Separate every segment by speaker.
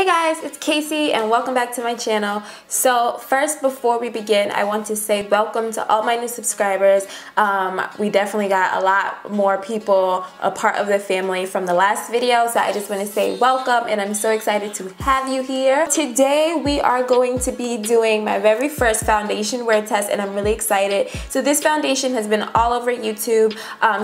Speaker 1: Hey guys, it's Casey and welcome back to my channel. So first, before we begin, I want to say welcome to all my new subscribers. We definitely got a lot more people a part of the family from the last video, so I just want to say welcome and I'm so excited to have you here. Today we are going to be doing my very first foundation wear test and I'm really excited. So this foundation has been all over YouTube,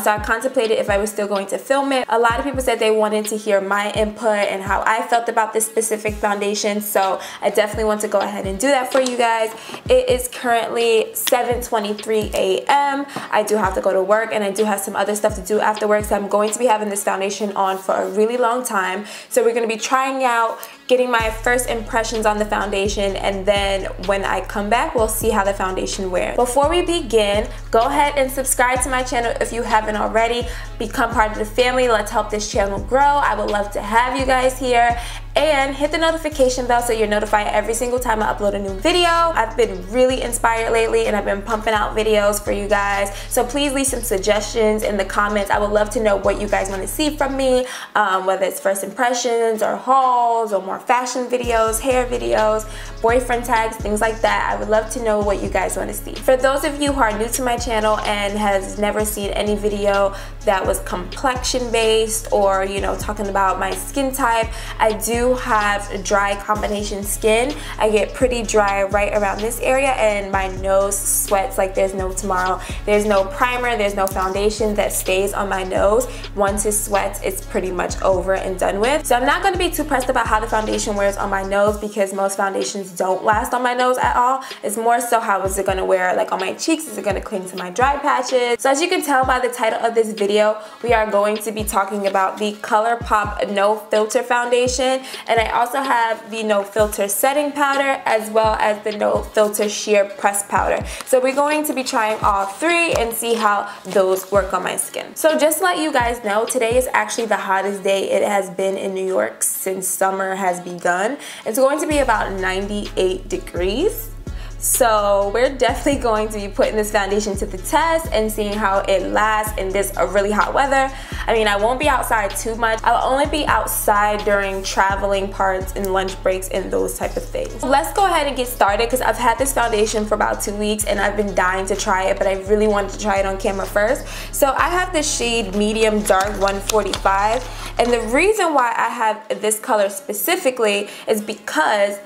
Speaker 1: so I contemplated if I was still going to film it. A lot of people said they wanted to hear my input and how I felt about this specific foundation, so I definitely want to go ahead and do that for you guys. It is currently 7:23 a.m. I do have to go to work and I do have some other stuff to do after work, so I'm going to be having this foundation on for a really long time. So we're going to be trying out, getting my first impressions on the foundation, and then when I come back we'll see how the foundation wears. Before we begin, go ahead and subscribe to my channel if you haven't already. Become part of the family. Let's help this channel grow. I would love to have you guys here. And hit the notification bell so you're notified every single time I upload a new video. I've been really inspired lately and I've been pumping out videos for you guys. So please leave some suggestions in the comments. I would love to know what you guys want to see from me, whether it's first impressions or hauls or more fashion videos, hair videos, boyfriend tags, things like that. I would love to know what you guys want to see. For those of you who are new to my channel and has never seen any video that was complexion based or, you know, talking about my skin type, I do have dry combination skin. I get pretty dry right around this area and my nose sweats like there's no tomorrow. There's no primer, there's no foundation that stays on my nose. Once it sweats, it's pretty much over and done with. So I'm not going to be too pressed about how the foundation wears on my nose because most foundations don't last on my nose at all. It's more so how is it going to wear like on my cheeks? Is it going to cling to my dry patches? So as you can tell by the title of this video, we are going to be talking about the Colourpop No Filter Foundation. And I also have the No Filter Setting Powder as well as the No Filter Sheer Press Powder. So we're going to be trying all three and see how those work on my skin. So just to let you guys know, today is actually the hottest day it has been in New York since summer has begun. It's going to be about 98 degrees. So we're definitely going to be putting this foundation to the test and seeing how it lasts in this really hot weather. I mean, I won't be outside too much. I'll only be outside during traveling parts and lunch breaks and those type of things. Let's go ahead and get started because I've had this foundation for about 2 weeks and I've been dying to try it, but I really wanted to try it on camera first. So I have the shade Medium Dark 145, and the reason why I have this color specifically is because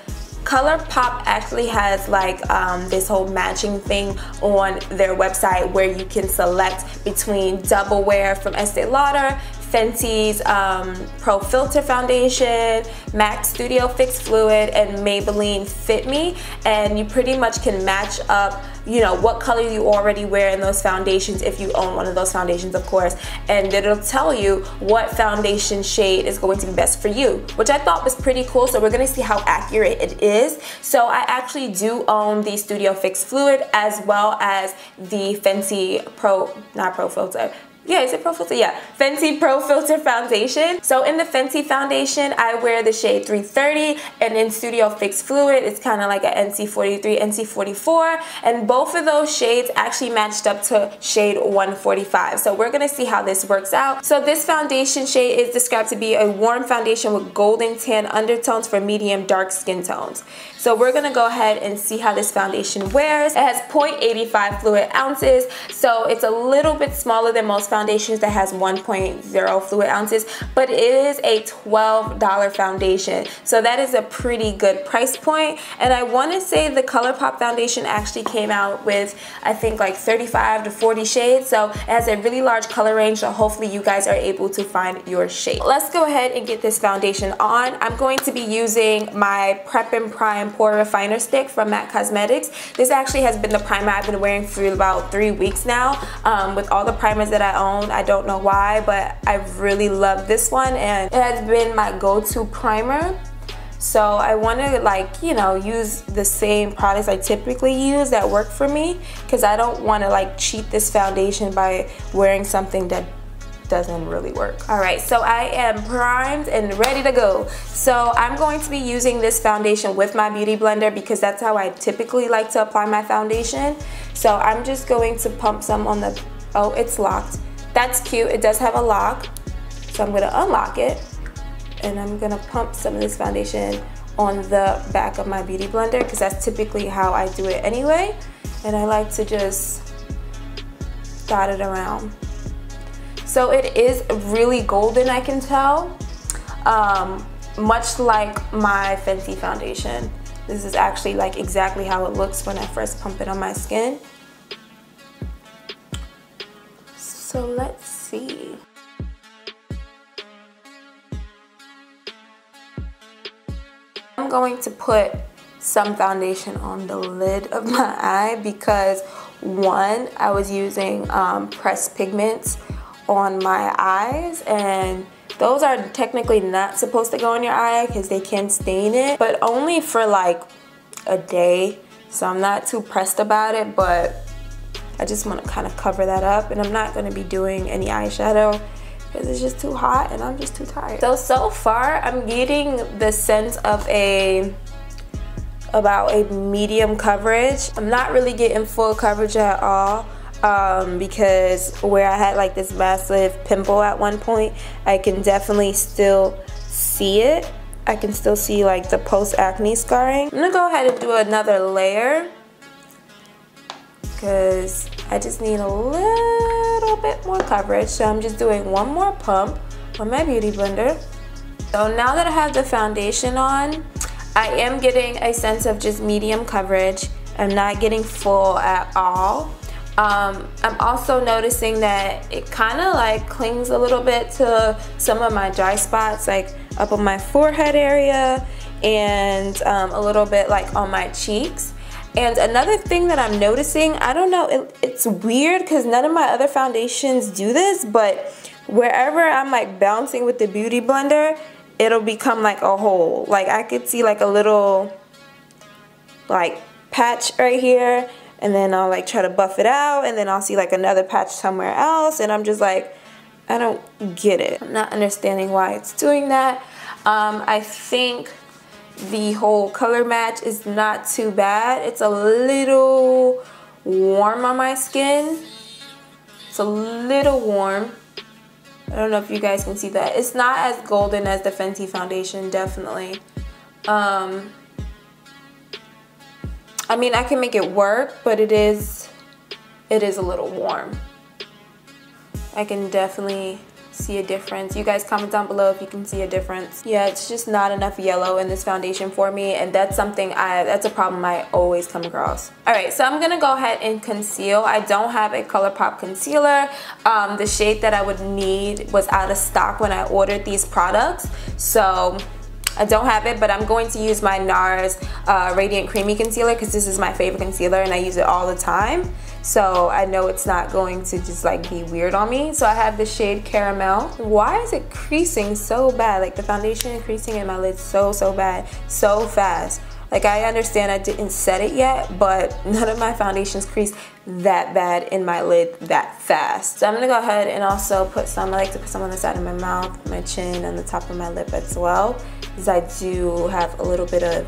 Speaker 1: Colourpop actually has like this whole matching thing on their website where you can select between Double Wear from Estee Lauder, Fenty's Pro Filter Foundation, MAC Studio Fix Fluid, and Maybelline Fit Me, and you pretty much can match up, you know, what color you already wear in those foundations if you own one of those foundations, of course, and it'll tell you what foundation shade is going to be best for you, which I thought was pretty cool. So we're gonna see how accurate it is. So I actually do own the Studio Fix Fluid as well as the Fenty Fenty Pro Filter Foundation. So in the Fenty foundation, I wear the shade 330, and in Studio Fix Fluid, it's kind of like an NC43, NC44, and both of those shades actually matched up to shade 145. So we're gonna see how this works out. So this foundation shade is described to be a warm foundation with golden tan undertones for medium dark skin tones. So we're gonna go ahead and see how this foundation wears. It has 0.85 fluid ounces, so it's a little bit smaller than most foundations that has 1.0 fluid ounces, but it is a $12 foundation, so that is a pretty good price point. And I want to say the Colourpop foundation actually came out with, I think, like 35 to 40 shades, so it has a really large color range, so hopefully you guys are able to find your shade. Let's go ahead and get this foundation on. I'm going to be using my Prep and Prime Pore Refiner Stick from MAC Cosmetics. This actually has been the primer I've been wearing for about 3 weeks now. With all the primers that I own, I don't know why, but I really love this one and it has been my go-to primer. So I want to, like, you know, use the same products I typically use that work for me because I don't want to like cheat this foundation by wearing something that doesn't really work. Alright, so I am primed and ready to go. So I'm going to be using this foundation with my beauty blender because that's how I typically like to apply my foundation. So I'm just going to pump some on the, oh, it's locked. That's cute, it does have a lock. So I'm going to unlock it. and I'm gonna pump some of this foundation on the back of my beauty blender because that's typically how I do it anyway, and I like to just dot it around. So it is really golden, I can tell, much like my Fenty foundation. This is actually like exactly how it looks when I first pump it on my skin. So let's see. I'm going to put some foundation on the lid of my eye because one, I was using pressed pigments on my eyes, and those are technically not supposed to go in your eye because they can stain it, but only for like a day, so I'm not too pressed about it, but I just want to kind of cover that up, and I'm not going to be doing any eyeshadow because it's just too hot and I'm just too tired. So far I'm getting the sense of about a medium coverage. I'm not really getting full coverage at all because where I had like this massive pimple at one point, I can definitely still see it. I can still see like the post-acne scarring. I'm gonna go ahead and do another layer because I just need a little bit more coverage. So I'm just doing one more pump on my beauty blender. So now that I have the foundation on, I am getting a sense of just medium coverage. I'm not getting full at all. I'm also noticing that it kind of like clings a little bit to some of my dry spots, like up on my forehead area and a little bit like on my cheeks. And another thing that I'm noticing, I don't know, it's weird because none of my other foundations do this, but wherever I'm like bouncing with the beauty blender, it'll become like a hole. Like I could see like a little like patch right here, and then I'll like try to buff it out, and then I'll see like another patch somewhere else, and I'm just like, I don't get it. I'm not understanding why it's doing that. I think the whole color match is not too bad. It's a little warm on my skin. It's a little warm. I don't know if you guys can see that. It's not as golden as the Fenty foundation, definitely. I mean, I can make it work, but it is a little warm. I can definitely see a difference. You guys comment down below if you can see a difference. Yeah, it's just not enough yellow in this foundation for me, and that's something that's a problem I always come across. Alright, so I'm gonna go ahead and conceal. I don't have a Colourpop concealer. The shade that I would need was out of stock when I ordered these products, so I don't have it, but I'm going to use my NARS Radiant Creamy Concealer because this is my favorite concealer and I use it all the time. So I know it's not going to just like be weird on me. So I have the shade Caramel. Why is it creasing so bad? Like the foundation is creasing in my lid so bad, so fast. Like I understand I didn't set it yet, but none of my foundations crease that bad in my lid that fast. So I'm gonna go ahead and also put some, I like to put some on the side of my mouth, my chin, and the top of my lip as well, because I do have a little bit of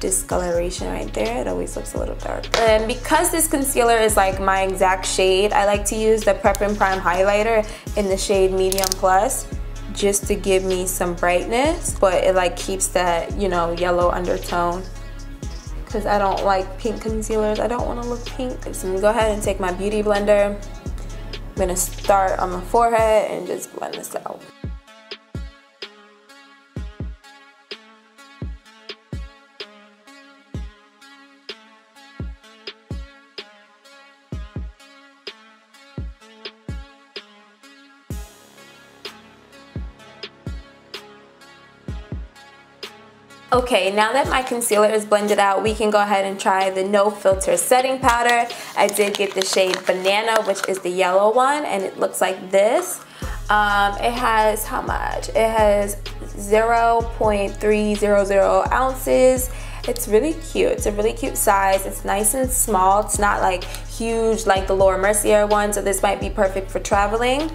Speaker 1: discoloration right there. It always looks a little dark. And because this concealer is like my exact shade, I like to use the Prep and Prime highlighter in the shade Medium Plus just to give me some brightness, but it like keeps that, you know, yellow undertone because I don't like pink concealers. I don't want to look pink. So I'm gonna go ahead and take my beauty blender. I'm gonna start on my forehead and just blend this out. Okay, now that my concealer is blended out, we can go ahead and try the No Filter setting powder. I did get the shade Banana, which is the yellow one, and it looks like this. It has how much? It has 0.300 ounces. It's really cute. It's a really cute size. It's nice and small. It's not like huge like the Laura Mercier one, so this might be perfect for traveling.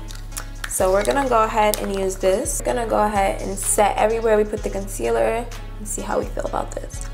Speaker 1: So we're gonna go ahead and use this. We're gonna go ahead and set everywhere we put the concealer and see how we feel about this.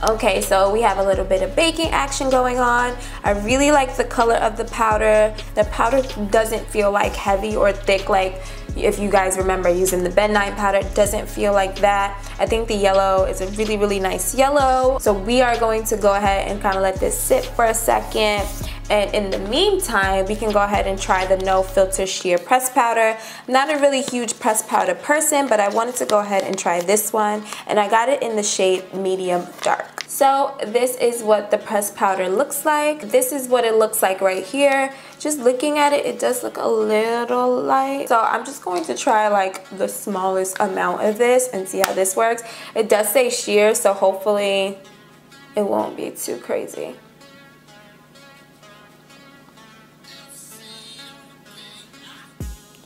Speaker 1: Okay, so we have a little bit of baking action going on. I really like the color of the powder. The powder doesn't feel like heavy or thick, like if you guys remember using the Ben 9 powder, it doesn't feel like that. I think the yellow is a really, really nice yellow. So we are going to go ahead and kind of let this sit for a second. And in the meantime, we can go ahead and try the No Filter Sheer Press Powder. I'm not a really huge press powder person, but I wanted to go ahead and try this one. And I got it in the shade Medium Dark. So this is what the press powder looks like. This is what it looks like right here. Just looking at it, it does look a little light. So I'm just going to try like the smallest amount of this and see how this works. It does say sheer, so hopefully it won't be too crazy.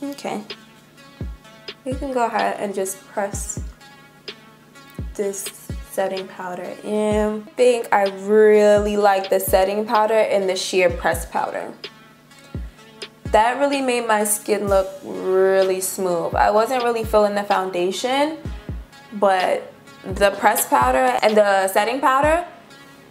Speaker 1: Okay, you can go ahead and just press this setting powder in. I think I really like the setting powder and the sheer press powder. That really made my skin look really smooth. I wasn't really feeling the foundation, but the press powder and the setting powder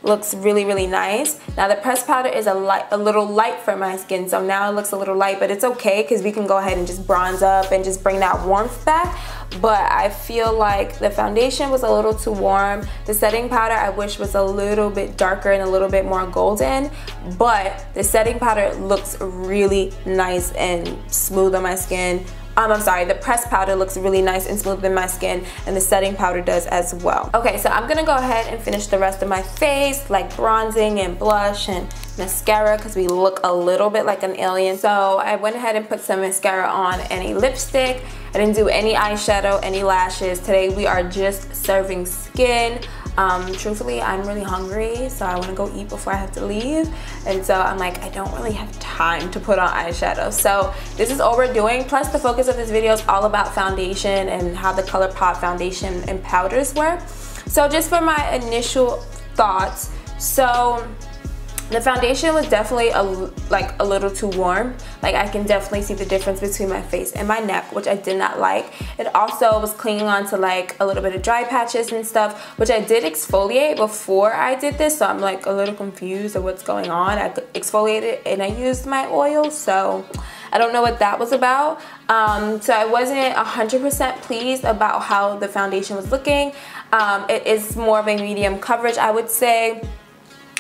Speaker 1: looks really, really nice. Now the pressed powder is a little light for my skin, so now it looks a little light, but it's okay because we can go ahead and just bronze up and just bring that warmth back. But I feel like the foundation was a little too warm. The setting powder I wish was a little bit darker and a little bit more golden, but the setting powder looks really nice and smooth on my skin. I'm sorry, the pressed powder looks really nice and smooth in my skin, and the setting powder does as well. Okay, so I'm gonna go ahead and finish the rest of my face, like bronzing and blush and mascara, because we look a little bit like an alien. So I went ahead and put some mascara on and a lipstick. I didn't do any eyeshadow, any lashes. Today we are just serving skin. Truthfully, I'm really hungry, so I want to go eat before I have to leave, and so I'm like, I don't really have time to put on eyeshadow. So this is all we're doing. Plus the focus of this video is all about foundation and how the Colourpop foundation and powders work. So just for my initial thoughts, so the foundation was definitely a little too warm. Like I can definitely see the difference between my face and my neck, which I did not like. It also was clinging on to like a little bit of dry patches and stuff, which I did exfoliate before I did this, so I'm like a little confused of what's going on. I exfoliated and I used my oil, so I don't know what that was about. So I wasn't 100% pleased about how the foundation was looking. It is more of a medium coverage, I would say,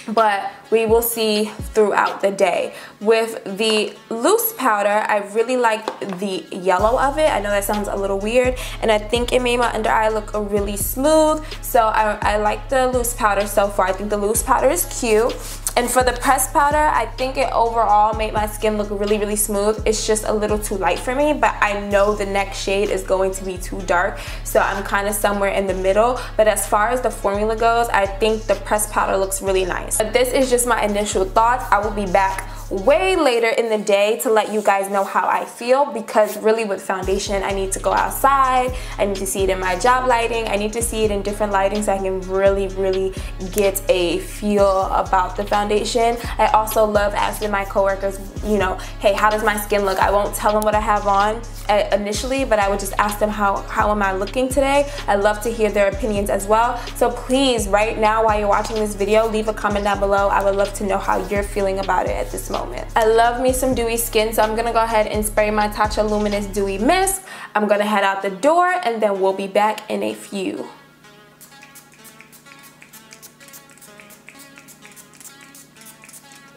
Speaker 1: but we will see throughout the day. With the loose powder, I really liked the yellow of it. I know that sounds a little weird, and I think it made my under eye look really smooth. So I like the loose powder so far. I think the loose powder is cute. And for the pressed powder, I think it overall made my skin look really, really smooth. It's just a little too light for me, but I know the next shade is going to be too dark, so I'm kind of somewhere in the middle. But as far as the formula goes, I think the pressed powder looks really nice. But this is just my initial thoughts. I will be back way later in the day to let you guys know how I feel, because really with foundation I need to go outside, I need to see it in my job lighting, I need to see it in different lighting so I can really get a feel about the foundation. I also love asking my coworkers, you know, hey, how does my skin look? I won't tell them what I have on initially, but I would just ask them how am I looking today. I love to hear their opinions as well. So please, right now while you're watching this video, leave a comment down below. I would love to know how you're feeling about it at this moment. I love me some dewy skin, so I'm gonna go ahead and spray my Tatcha Luminous Dewy Mist. I'm gonna head out the door, and then we'll be back in a few.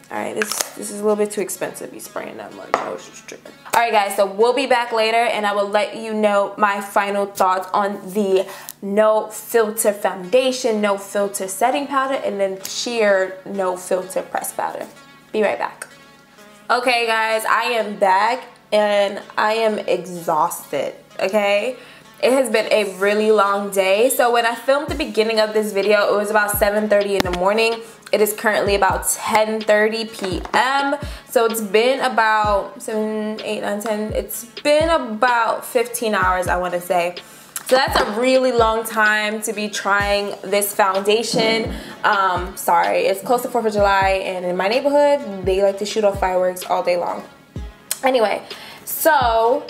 Speaker 1: Alright, this is a little bit too expensive to be spraying that much. I was just tripping. Alright guys, so we'll be back later, and I will let you know my final thoughts on the No Filter foundation, No Filter setting powder, and then sheer No Filter press powder. Be right back. Okay guys, I am back and I am exhausted, okay? It has been a really long day. So when I filmed the beginning of this video, it was about 7:30 in the morning. It is currently about 10:30 p.m. So it's been about 7, 8, 9, 10. It's been about 15 hours, I want to say. So that's a really long time to be trying this foundation. Sorry, it's close to 4th of July, and in my neighborhood, they like to shoot off fireworks all day long. Anyway, so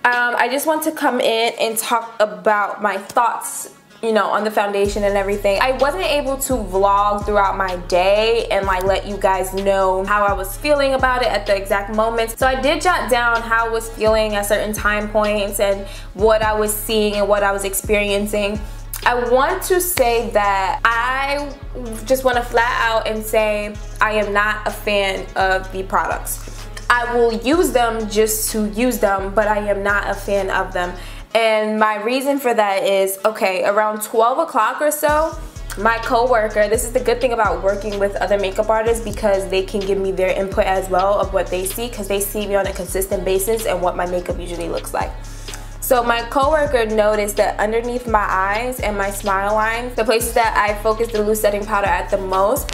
Speaker 1: I just want to come in and talk about my thoughts you know, on the foundation and everything. I wasn't able to vlog throughout my day and like let you guys know how I was feeling about it at the exact moment. So I did jot down how I was feeling at certain time points and what I was seeing and what I was experiencing. I want to say that I just want to flat out and say I am not a fan of the products. I will use them just to use them, but I am not a fan of them. And my reason for that is, okay, around 12 o'clock or so, my coworker, this is the good thing about working with other makeup artists, because they can give me their input as well of what they see, because they see me on a consistent basis and what my makeup usually looks like. So my coworker noticed that underneath my eyes and my smile line, the places that I focused the loose setting powder at the most,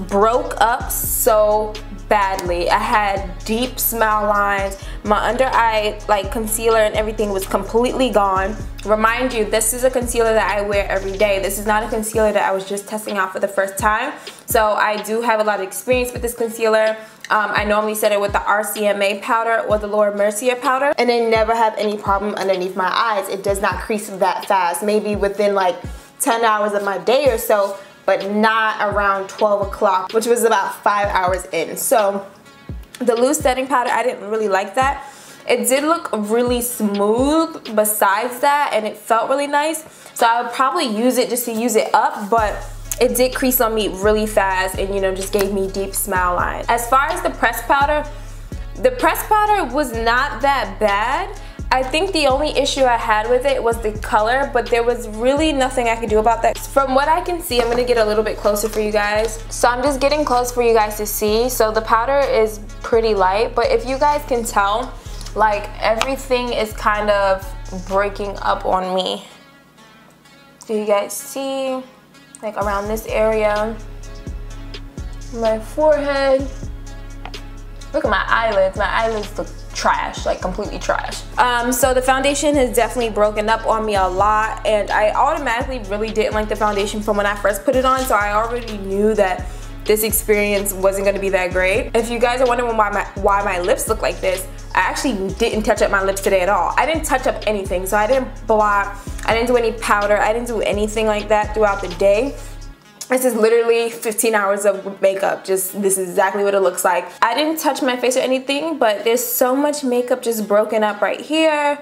Speaker 1: broke up so badly. I had deep smile lines. My under eye like concealer and everything was completely gone. Remind you, this is a concealer that I wear every day. This is not a concealer that I was just testing out for the first time. So I do have a lot of experience with this concealer. I normally set it with the RCMA powder or the Laura Mercier powder, and I never have any problem underneath my eyes. It does not crease that fast, maybe within like 10 hours of my day or so, but not around 12 o'clock, which was about 5 hours in. So the loose setting powder, I didn't really like that. It did look really smooth besides that, and it felt really nice. So I would probably use it just to use it up, but it did crease on me really fast and, you know, just gave me deep smile lines. As far as the pressed powder was not that bad. I think the only issue I had with it was the color, but there was really nothing I could do about that. From what I can see, I'm gonna get a little bit closer for you guys. So I'm just getting close for you guys to see. So the powder is pretty light, but if you guys can tell, like everything is kind of breaking up on me. Do you guys see? Like around this area, my forehead. Look at my eyelids look trash, like completely trash. So the foundation has definitely broken up on me a lot, and I automatically really didn't like the foundation from when I first put it on, so I already knew that this experience wasn't going to be that great. If you guys are wondering why my lips look like this, I actually didn't touch up my lips today at all. I didn't touch up anything, so I didn't blot, I didn't do any powder, I didn't do anything like that throughout the day. This is literally 15 hours of makeup. Just, this is exactly what it looks like. I didn't touch my face or anything, but there's so much makeup just broken up right here,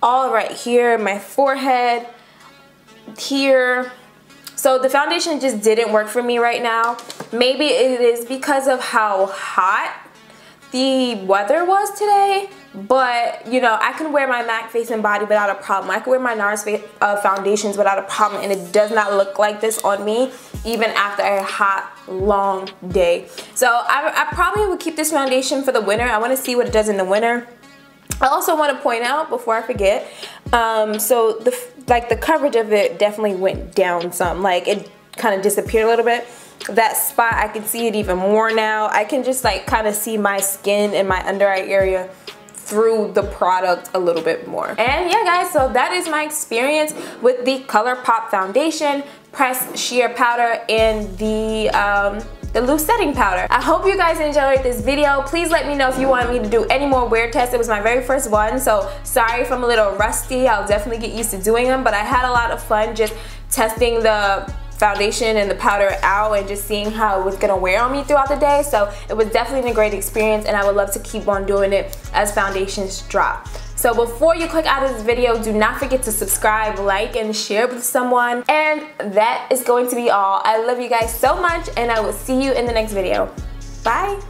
Speaker 1: all right here, my forehead, here. So the foundation just didn't work for me right now. Maybe it is because of how hot the weather was today, but you know, I can wear my MAC Face and Body without a problem. I can wear my NARS foundations without a problem, and it does not look like this on me even after a hot, long day. So I probably would keep this foundation for the winter. I want to see what it does in the winter. I also want to point out before I forget, so the coverage of it definitely went down some. Like it kind of disappeared a little bit. That spot, I can see it even more now. I can just like kind of see my skin and my under eye area through the product a little bit more. And yeah guys, so that is my experience with the Colourpop foundation, pressed sheer powder, and the loose setting powder. I hope you guys enjoyed this video. Please let me know if you want me to do any more wear tests. It was my very first one, so sorry if I'm a little rusty. I'll definitely get used to doing them, but I had a lot of fun just testing the foundation and the powder out and just seeing how it was gonna wear on me throughout the day. So it was definitely a great experience, and I would love to keep on doing it as foundations drop. So before you click out of this video, do not forget to subscribe, like, and share with someone. And that is going to be all. I love you guys so much, and I will see you in the next video. Bye.